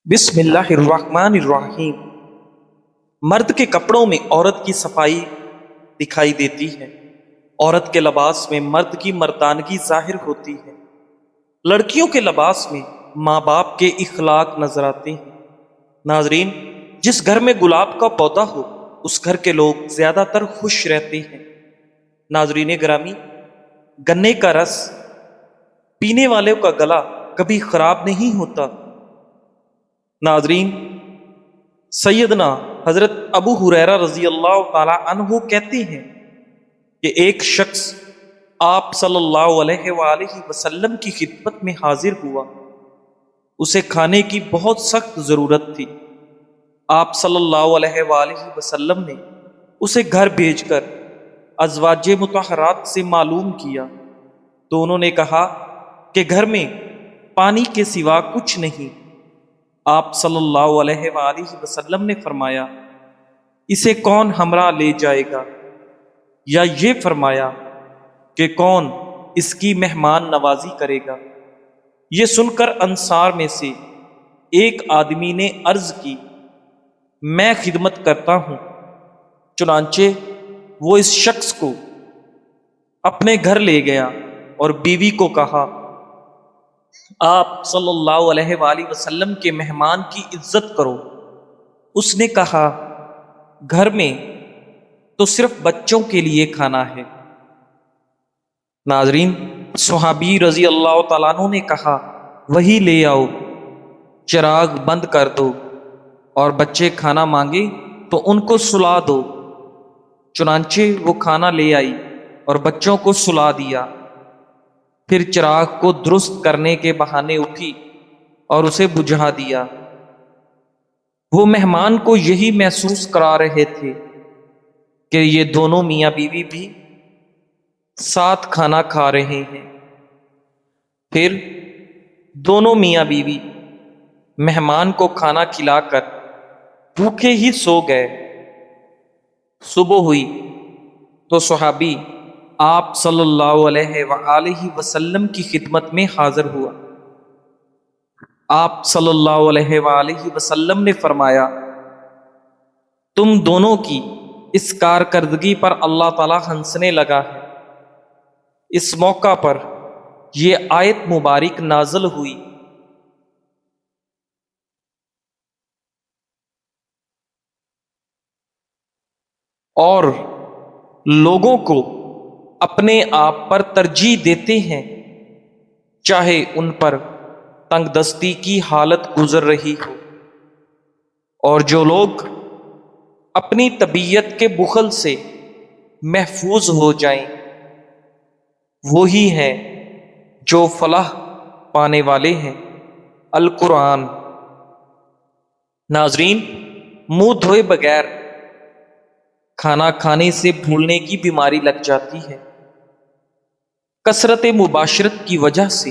بسم اللہ الرحمن الرحیم۔ مرد کے کپڑوں میں عورت کی صفائی دکھائی دیتی ہے۔ عورت کے لباس میں مرد کی مردانگی ظاہر ہوتی ہے۔ لڑکیوں کے لباس میں ماں باپ کے اخلاق نظر آتے ہیں۔ ناظرین، جس گھر میں گلاب کا پودا ہو اس گھر کے لوگ زیادہ تر خوش رہتے ہیں۔ ناظرین گرامی، گنے کا رس پینے والوں کا گلا کبھی خراب نہیں ہوتا۔ ناظرین، سیدنا حضرت ابو ہریرہ رضی اللہ تعالی عنہ کہتے ہیں کہ ایک شخص آپ صلی اللہ علیہ وآلہ وسلم کی خدمت میں حاضر ہوا۔ اسے کھانے کی بہت سخت ضرورت تھی۔ آپ صلی اللہ علیہ وآلہ وسلم نے اسے گھر بھیج کر ازواج مطہرات سے معلوم کیا تو انہوں نے کہا کہ گھر میں پانی کے سوا کچھ نہیں۔ آپ صلی اللہ علیہ وآلہ وسلم نے فرمایا، اسے کون ہمراہ لے جائے گا؟ یا یہ فرمایا کہ کون اس کی مہمان نوازی کرے گا؟ یہ سن کر انصار میں سے ایک آدمی نے عرض کی، میں خدمت کرتا ہوں۔ چنانچہ وہ اس شخص کو اپنے گھر لے گیا اور بیوی کو کہا، آپ صلی اللہ علیہ وآلہ وسلم کے مہمان کی عزت کرو۔ اس نے کہا، گھر میں تو صرف بچوں کے لیے کھانا ہے۔ ناظرین، صحابی رضی اللہ تعالیٰ عنہ نے کہا، وہی لے آؤ، چراغ بند کر دو، اور بچے کھانا مانگے تو ان کو سلا دو۔ چنانچہ وہ کھانا لے آئی اور بچوں کو سلا دیا۔ پھر چراغ کو درست کرنے کے بہانے اٹھی اور اسے بجھا دیا۔ وہ مہمان کو یہی محسوس کرا رہے تھے کہ یہ دونوں میاں بیوی بھی ساتھ کھانا کھا رہے ہیں۔ پھر دونوں میاں بیوی مہمان کو کھانا کھلا کر بھوکے ہی سو گئے۔ صبح ہوئی تو صحابی آپ صلی اللہ علیہ وآلہ وسلم کی خدمت میں حاضر ہوا۔ آپ صلی اللہ علیہ وآلہ وسلم نے فرمایا، تم دونوں کی اس کارکردگی پر اللہ تعالیٰ ہنسنے لگا ہے۔ اس موقع پر یہ آیت مبارک نازل ہوئی، اور لوگوں کو اپنے آپ پر ترجیح دیتے ہیں، چاہے ان پر تنگ دستی کی حالت گزر رہی ہو۔ اور جو لوگ اپنی طبیعت کے بخل سے محفوظ ہو جائیں وہی ہیں جو فلاح پانے والے ہیں۔ القرآن۔ ناظرین، منہ دھوئے بغیر کھانا کھانے سے بھولنے کی بیماری لگ جاتی ہے۔ کثرت مباشرت کی وجہ سے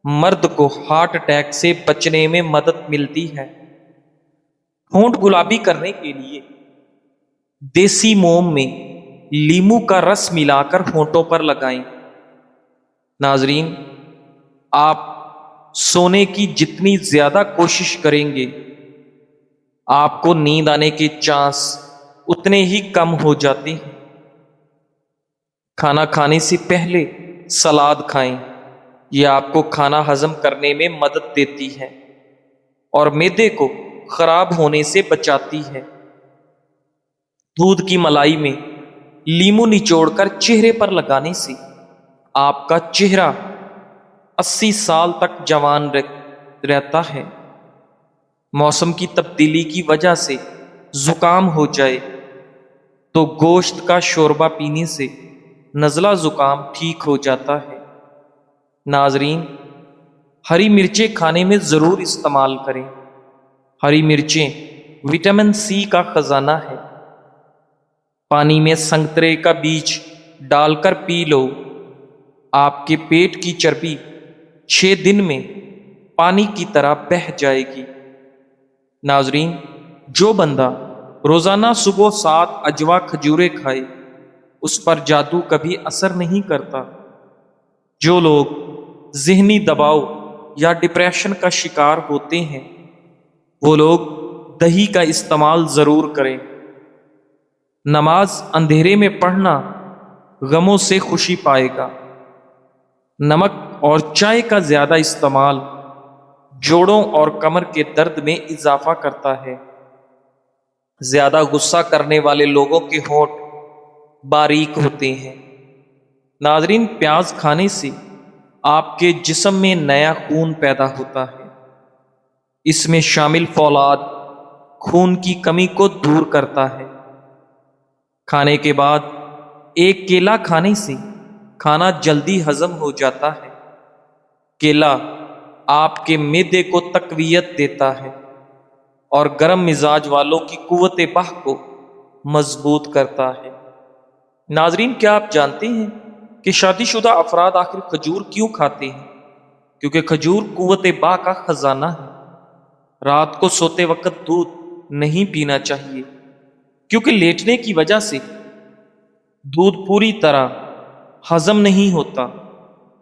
مرد کو ہارٹ اٹیک سے بچنے میں مدد ملتی ہے۔ ہونٹ گلابی کرنے کے لیے دیسی موم میں لیمو کا رس ملا کر ہونٹوں پر لگائیں۔ ناظرین، آپ سونے کی جتنی زیادہ کوشش کریں گے آپ کو نیند آنے کے چانس اتنے ہی کم ہو جاتے ہیں۔ کھانا کھانے سے پہلے سلاد کھائیں، یہ آپ کو کھانا ہضم کرنے میں مدد دیتی ہے اور معدے کو خراب ہونے سے بچاتی ہے۔ دودھ کی ملائی میں لیمو نچوڑ کر چہرے پر لگانے سے آپ کا چہرہ 80 سال تک جوان رہتا ہے۔ موسم کی تبدیلی کی وجہ سے زکام ہو جائے تو گوشت کا شوربہ پینے سے نزلہ زکام ٹھیک ہو جاتا ہے۔ ناظرین، ہری مرچیں کھانے میں ضرور استعمال کریں۔ ہری مرچیں وٹامن سی کا خزانہ ہے۔ پانی میں سنترے کا بیج ڈال کر پی لو، آپ کے پیٹ کی چربی 6 دن میں پانی کی طرح بہہ جائے گی۔ ناظرین، جو بندہ روزانہ صبح 7 عجوا کھجوریں کھائے اس پر جادو کبھی اثر نہیں کرتا۔ جو لوگ ذہنی دباؤ یا ڈپریشن کا شکار ہوتے ہیں وہ لوگ دہی کا استعمال ضرور کریں۔ نماز اندھیرے میں پڑھنا غموں سے خوشی پائے گا۔ نمک اور چائے کا زیادہ استعمال جوڑوں اور کمر کے درد میں اضافہ کرتا ہے۔ زیادہ غصہ کرنے والے لوگوں کے ہونٹ باریک ہوتے ہیں۔ ناظرین، پیاز کھانے سے آپ کے جسم میں نیا خون پیدا ہوتا ہے۔ اس میں شامل فولاد خون کی کمی کو دور کرتا ہے۔ کھانے کے بعد ایک کیلا کھانے سے کھانا جلدی ہضم ہو جاتا ہے۔ کیلا آپ کے معدے کو تقویت دیتا ہے اور گرم مزاج والوں کی قوت بح کو مضبوط کرتا ہے۔ ناظرین، کیا آپ جانتے ہیں کہ شادی شدہ افراد آخر کھجور کیوں کھاتے ہیں؟ کیونکہ کھجور قوت بح کا خزانہ ہے۔ رات کو سوتے وقت دودھ نہیں پینا چاہیے، کیونکہ لیٹنے کی وجہ سے دودھ پوری طرح ہضم نہیں ہوتا۔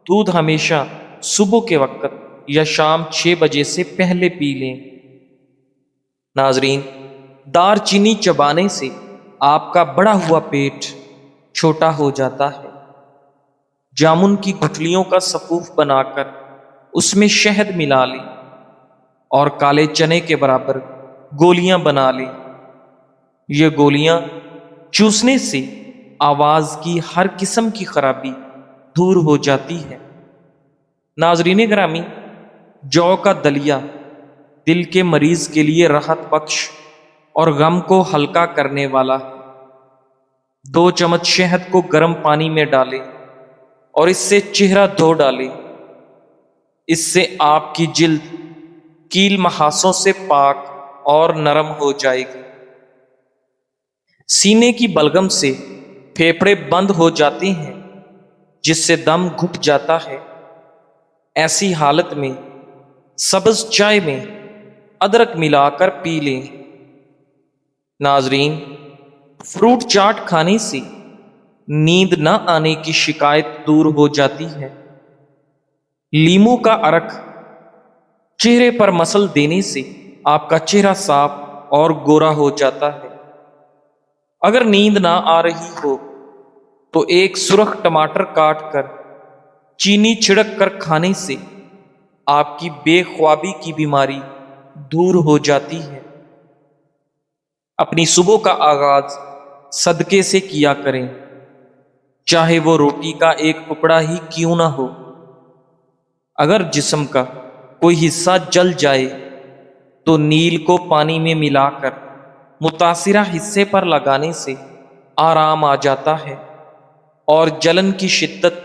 دودھ ہمیشہ صبح کے وقت یا شام 6 بجے سے پہلے پی لیں۔ ناظرین، دار چینی چبانے سے آپ کا بڑا ہوا پیٹ چھوٹا ہو جاتا ہے۔ جامن کی گٹھلیوں کا سفوف بنا کر اس میں شہد ملا لیں اور کالے چنے کے برابر گولیاں بنا لیں۔ یہ گولیاں چوسنے سے آواز کی ہر قسم کی خرابی دور ہو جاتی ہے۔ ناظرین گرامی، جو کا دلیا دل کے مریض کے لیے راحت بخش اور غم کو ہلکا کرنے والا ہے۔ 2 چمچ شہد کو گرم پانی میں ڈالیں اور اس سے چہرہ دھو ڈالیں۔ اس سے آپ کی جلد کیل محاسوں سے پاک اور نرم ہو جائے گی۔ سینے کی بلغم سے پھیپھڑے بند ہو جاتے ہیں، جس سے دم گھٹ جاتا ہے۔ ایسی حالت میں سبز چائے میں ادرک ملا کر پی لیں۔ ناظرین، فروٹ چاٹ کھانے سے نیند نہ آنے کی شکایت دور ہو جاتی ہے۔ لیموں کا عرق چہرے پر مسل دینے سے آپ کا چہرہ صاف اور گورا ہو جاتا ہے۔ اگر نیند نہ آ رہی ہو تو ایک سرخ ٹماٹر کاٹ کر چینی چھڑک کر کھانے سے آپ کی بے خوابی کی بیماری دور ہو جاتی ہے۔ اپنی صبح کا آغاز صدقے سے کیا کریں، چاہے وہ روٹی کا ایک ٹکڑا ہی کیوں نہ ہو۔ اگر جسم کا کوئی حصہ جل جائے تو نیل کو پانی میں ملا کر متاثرہ حصے پر لگانے سے آرام آ جاتا ہے اور جلن کی شدت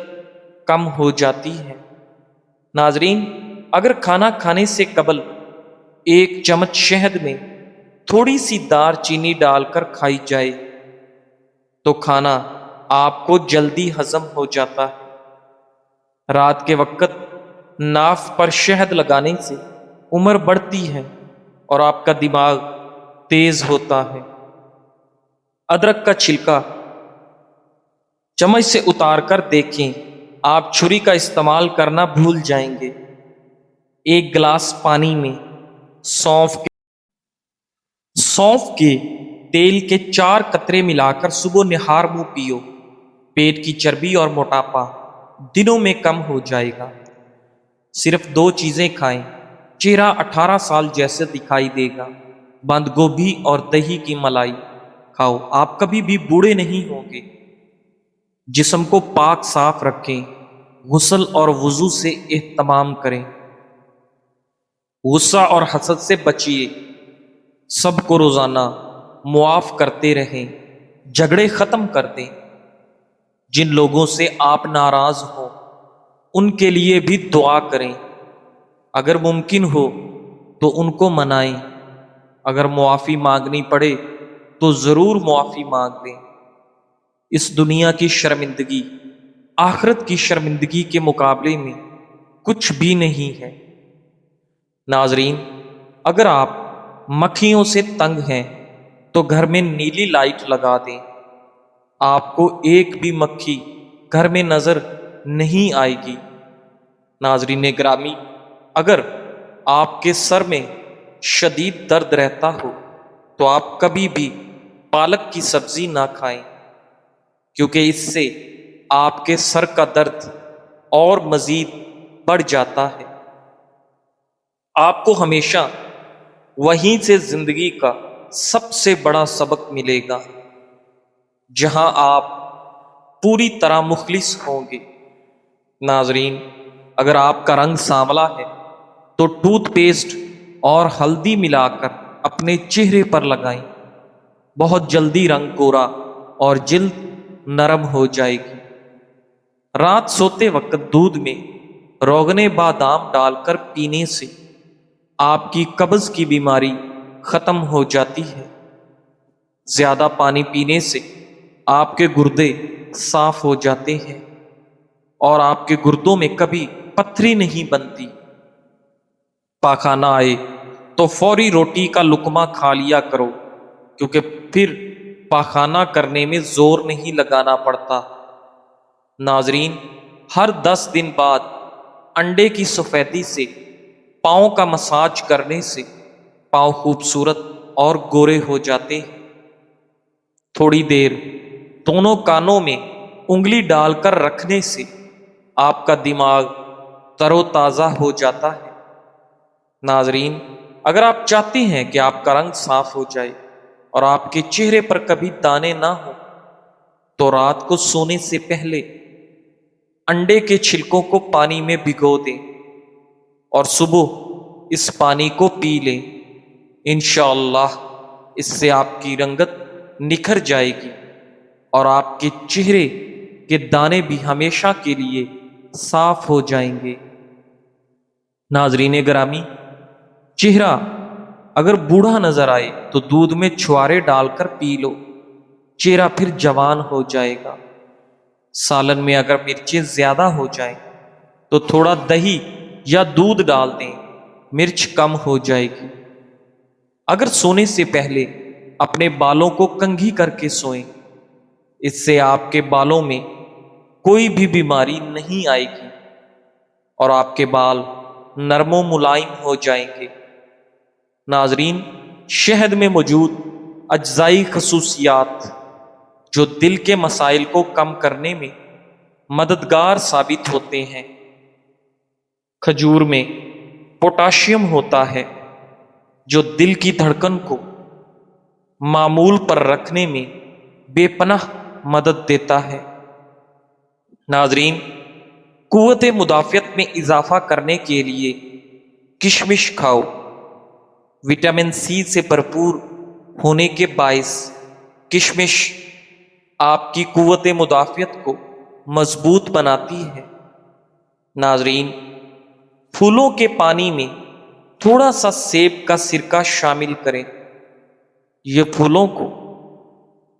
کم ہو جاتی ہے۔ ناظرین، اگر کھانا کھانے سے قبل 1 چمچ شہد میں تھوڑی سی دار چینی ڈال کر کھائی جائے تو کھانا آپ کو جلدی ہضم ہو جاتا ہے۔ رات کے وقت ناف پر شہد لگانے سے عمر بڑھتی ہے اور آپ کا دماغ تیز ہوتا ہے۔ ادرک کا چھلکا چمچ سے اتار کر دیکھیں، آپ چھری کا استعمال کرنا بھول جائیں گے۔ 1 گلاس پانی میں سونف کے تیل کے 4 قطرے ملا کر صبح نہار منہ پیو۔ پیٹ کی چربی اور موٹاپا دنوں میں کم ہو جائے گا۔ صرف 2 چیزیں کھائیں، چہرہ 18 سال جیسے دکھائی دے گا۔ بند گوبھی اور دہی کی ملائی کھاؤ، آپ کبھی بھی بوڑھے نہیں ہوں گے۔ جسم کو پاک صاف رکھیں، غسل اور وضو سے اہتمام کریں۔ غصہ اور حسد سے بچیے، سب کو روزانہ معاف کرتے رہیں، جھگڑے ختم کر دیں۔ جن لوگوں سے آپ ناراض ہوں ان کے لیے بھی دعا کریں۔ اگر ممکن ہو تو ان کو منائیں۔ اگر معافی مانگنی پڑے تو ضرور معافی مانگ لیں۔ اس دنیا کی شرمندگی آخرت کی شرمندگی کے مقابلے میں کچھ بھی نہیں ہے۔ ناظرین، اگر آپ مکھیوں سے تنگ ہیں تو گھر میں نیلی لائٹ لگا دیں۔ آپ کو ایک بھی مکھی گھر میں نظر نہیں آئے گی۔ ناظرین گرامی، اگر آپ کے سر میں شدید درد رہتا ہو تو آپ کبھی بھی پالک کی سبزی نہ کھائیں، کیونکہ اس سے آپ کے سر کا درد اور مزید بڑھ جاتا ہے۔ آپ کو ہمیشہ وہیں سے زندگی کا سب سے بڑا سبق ملے گا جہاں آپ پوری طرح مخلص ہوں گے۔ ناظرین، اگر آپ کا رنگ سانولا ہے تو ٹوتھ پیسٹ اور ہلدی ملا کر اپنے چہرے پر لگائیں، بہت جلدی رنگ گورا اور جلد نرم ہو جائے گی۔ رات سوتے وقت دودھ میں روغن بادام ڈال کر پینے سے آپ کی قبض کی بیماری ختم ہو جاتی ہے۔ زیادہ پانی پینے سے آپ کے گردے صاف ہو جاتے ہیں اور آپ کے گردوں میں کبھی پتھری نہیں بنتی۔ پاخانہ آئے تو فوری روٹی کا لقمہ کھا لیا کرو، کیونکہ پھر پاخانہ کرنے میں زور نہیں لگانا پڑتا۔ ناظرین، ہر 10 دن بعد انڈے کی سفیدی سے پاؤں کا مساج کرنے سے پاؤں خوبصورت اور گورے ہو جاتے ہیں۔ تھوڑی دیر دونوں کانوں میں انگلی ڈال کر رکھنے سے آپ کا دماغ تر و تازہ ہو جاتا ہے۔ ناظرین، اگر آپ چاہتے ہیں کہ آپ کا رنگ صاف ہو جائے اور آپ کے چہرے پر کبھی دانے نہ ہوں، تو رات کو سونے سے پہلے انڈے کے چھلکوں کو پانی میں بھگو دیں اور صبح اس پانی کو پی لیں۔ انشاءاللہ اس سے آپ کی رنگت نکھر جائے گی اور آپ کے چہرے کے دانے بھی ہمیشہ کے لیے صاف ہو جائیں گے۔ ناظرین گرامی، چہرہ اگر بوڑھا نظر آئے تو دودھ میں چھوارے ڈال کر پی لو، چہرہ پھر جوان ہو جائے گا۔ سالن میں اگر مرچیں زیادہ ہو جائیں تو تھوڑا دہی یا دودھ ڈال دیں، مرچ کم ہو جائے گی۔ اگر سونے سے پہلے اپنے بالوں کو کنگھی کر کے سوئیں، اس سے آپ کے بالوں میں کوئی بھی بیماری نہیں آئے گی اور آپ کے بال نرم و ملائم ہو جائیں گے۔ ناظرین، شہد میں موجود اجزائی خصوصیات جو دل کے مسائل کو کم کرنے میں مددگار ثابت ہوتے ہیں۔ کھجور میں پوٹاشیم ہوتا ہے جو دل کی دھڑکن کو معمول پر رکھنے میں بے پناہ مدد دیتا ہے۔ ناظرین، قوت مدافعت میں اضافہ کرنے کے لیے کشمش کھاؤ۔ وٹامن سی سے بھرپور ہونے کے باعث کشمش آپ کی قوت مدافعت کو مضبوط بناتی ہے۔ ناظرین، پھولوں کے پانی میں تھوڑا سا سیب کا سرکہ شامل کریں، یہ پھولوں کو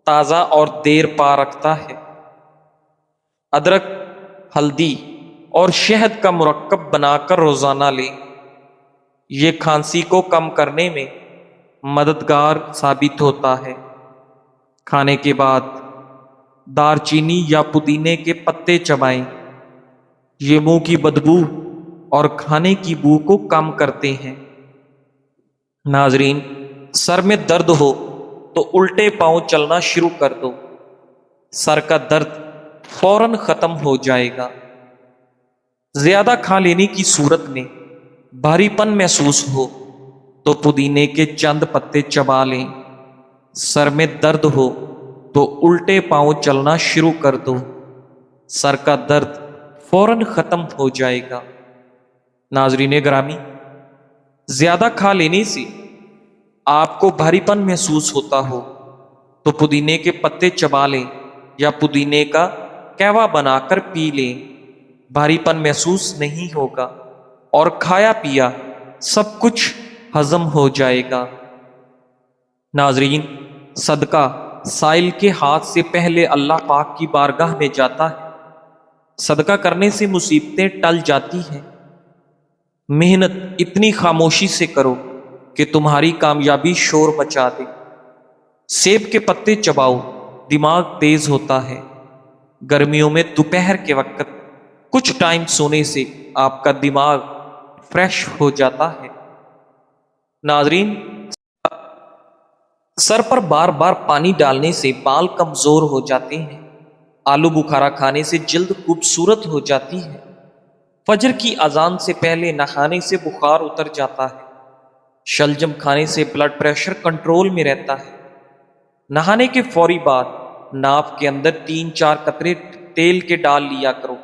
تازہ اور دیر پا رکھتا ہے۔ ادرک، ہلدی اور شہد کا مرکب بنا کر روزانہ لیں، یہ کھانسی کو کم کرنے میں مددگار ثابت ہوتا ہے۔ کھانے کے بعد دار چینی یا پودینے کے پتے چبائیں، یہ منہ کی بدبو اور کھانے کی بو کو کم کرتے ہیں۔ ناظرین، سر میں درد ہو تو الٹے پاؤں چلنا شروع کر دو، سر کا درد فوراً ختم ہو جائے گا۔ زیادہ کھا لینے کی صورت میں بھاری پن محسوس ہو تو پودینے کے چند پتے چبا لیں۔ سر میں درد ہو تو الٹے پاؤں چلنا شروع کر دو، سر کا درد فوراً ختم ہو جائے گا۔ ناظرین گرامی، زیادہ کھا لینے سے آپ کو بھاری پن محسوس ہوتا ہو تو پودینے کے پتے چبا لیں یا پودینے کا قہوہ بنا کر پی لیں، بھاری پن محسوس نہیں ہوگا اور کھایا پیا سب کچھ ہضم ہو جائے گا۔ ناظرین، صدقہ سائل کے ہاتھ سے پہلے اللہ پاک کی بارگاہ میں جاتا ہے۔ صدقہ کرنے سے مصیبتیں ٹل جاتی ہیں۔ محنت اتنی خاموشی سے کرو کہ تمہاری کامیابی شور مچا دے۔ سیب کے پتے چباؤ، دماغ تیز ہوتا ہے۔ گرمیوں میں دوپہر کے وقت کچھ ٹائم سونے سے آپ کا دماغ فریش ہو جاتا ہے۔ ناظرین، سر پر بار بار پانی ڈالنے سے بال کمزور ہو جاتے ہیں۔ آلو بخارا کھانے سے جلد خوبصورت ہو جاتی ہے۔ فجر کی اذان سے پہلے نہانے سے بخار اتر جاتا ہے۔ شلجم کھانے سے بلڈ پریشر کنٹرول میں رہتا ہے۔ نہانے کے فوری بعد ناک کے اندر 3-4 قطرے تیل کے ڈال لیا کرو،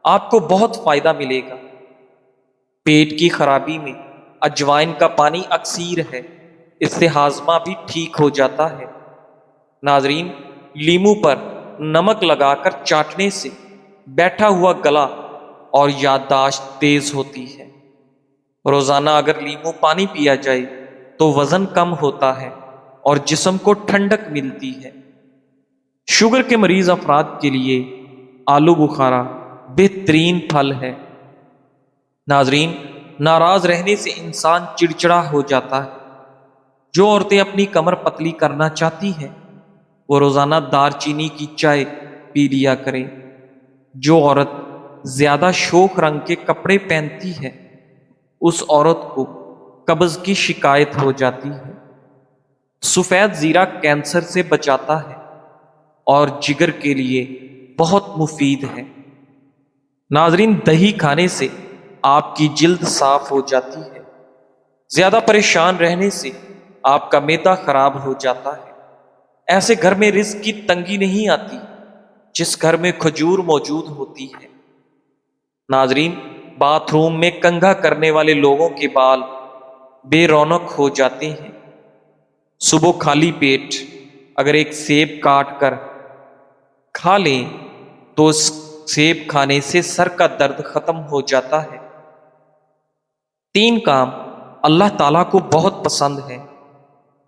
آپ کو بہت فائدہ ملے گا۔ پیٹ کی خرابی میں اجوائن کا پانی اکسیر ہے، اس سے ہاضمہ بھی ٹھیک ہو جاتا ہے۔ ناظرین، لیمو پر نمک لگا کر چاٹنے سے بیٹھا ہوا گلا اور یادداشت تیز ہوتی ہے۔ روزانہ اگر لیمو پانی پیا جائے تو وزن کم ہوتا ہے اور جسم کو ٹھنڈک ملتی ہے۔ شوگر کے مریض افراد کے لیے آلو بخارا بہترین پھل ہے۔ ناظرین، ناراض رہنے سے انسان چڑچڑا ہو جاتا ہے۔ جو عورتیں اپنی کمر پتلی کرنا چاہتی ہیں وہ روزانہ دار چینی کی چائے پی لیا کریں۔ جو عورت زیادہ شوخ رنگ کے کپڑے پہنتی ہے اس عورت کو قبض کی شکایت ہو جاتی ہے۔ سفید زیرہ کینسر سے بچاتا ہے اور جگر کے لیے بہت مفید ہے۔ ناظرین، دہی کھانے سے آپ کی جلد صاف ہو جاتی ہے۔ زیادہ پریشان رہنے سے آپ کا معدہ خراب ہو جاتا ہے۔ ایسے گھر میں رزق کی تنگی نہیں آتی جس گھر میں کھجور موجود ہوتی ہے۔ ناظرین، باتھ روم میں کنگھا کرنے والے لوگوں کے بال بے رونق ہو جاتے ہیں۔ صبح خالی پیٹ اگر ایک سیب کاٹ کر کھا لیں تو اس سیب کھانے سے سر کا درد ختم ہو جاتا ہے۔ 3 کام اللہ تعالیٰ کو بہت پسند ہے۔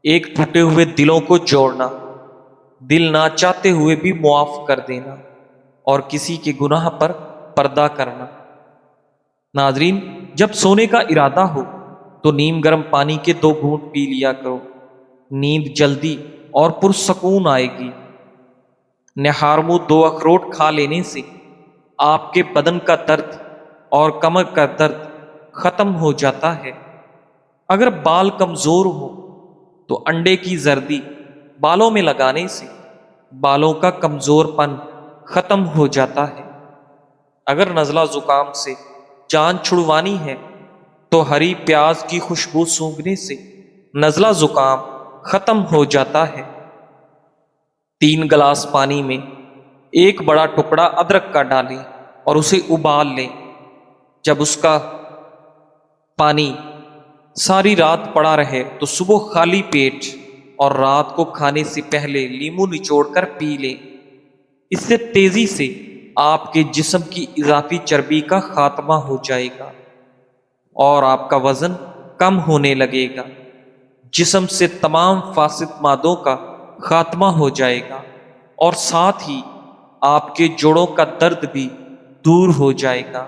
ایک، ٹوٹے ہوئے دلوں کو جوڑنا، دل نہ چاہتے ہوئے بھی معاف کر دینا، اور کسی کے گناہ پر پردہ کرنا۔ ناظرین، جب سونے کا ارادہ ہو تو نیم گرم پانی کے 2 گھونٹ پی لیا کرو، نیند جلدی اور پرسکون آئے گی۔ نہار منہ 2 اخروٹ کھا لینے سے آپ کے بدن کا درد اور کمر کا درد ختم ہو جاتا ہے۔ اگر بال کمزور ہو تو انڈے کی زردی بالوں میں لگانے سے بالوں کا کمزور پن ختم ہو جاتا ہے۔ اگر نزلہ زکام سے جان چھڑوانی ہے تو ہری پیاز کی خوشبو سونگھنے سے نزلہ زکام ختم ہو جاتا ہے۔ 3 گلاس پانی میں 1 بڑا ٹکڑا ادرک کا ڈالیں اور اسے ابال لیں۔ جب اس کا پانی ساری رات پڑا رہے تو صبح خالی پیٹ اور رات کو کھانے سے پہلے لیمو نچوڑ کر پی لیں۔ اس سے تیزی سے آپ کے جسم کی اضافی چربی کا خاتمہ ہو جائے گا اور آپ کا وزن کم ہونے لگے گا۔ جسم سے تمام فاسد مادوں کا خاتمہ ہو جائے گا اور ساتھ ہی آپ کے جوڑوں کا درد بھی دور ہو جائے گا۔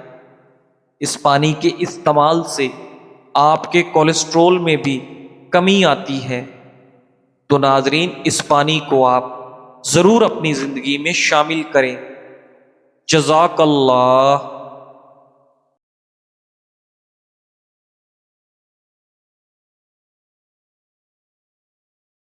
اس پانی کے استعمال سے آپ کے کولیسٹرول میں بھی کمی آتی ہے۔ تو ناظرین، اس پانی کو آپ ضرور اپنی زندگی میں شامل کریں۔ جزاک اللہ۔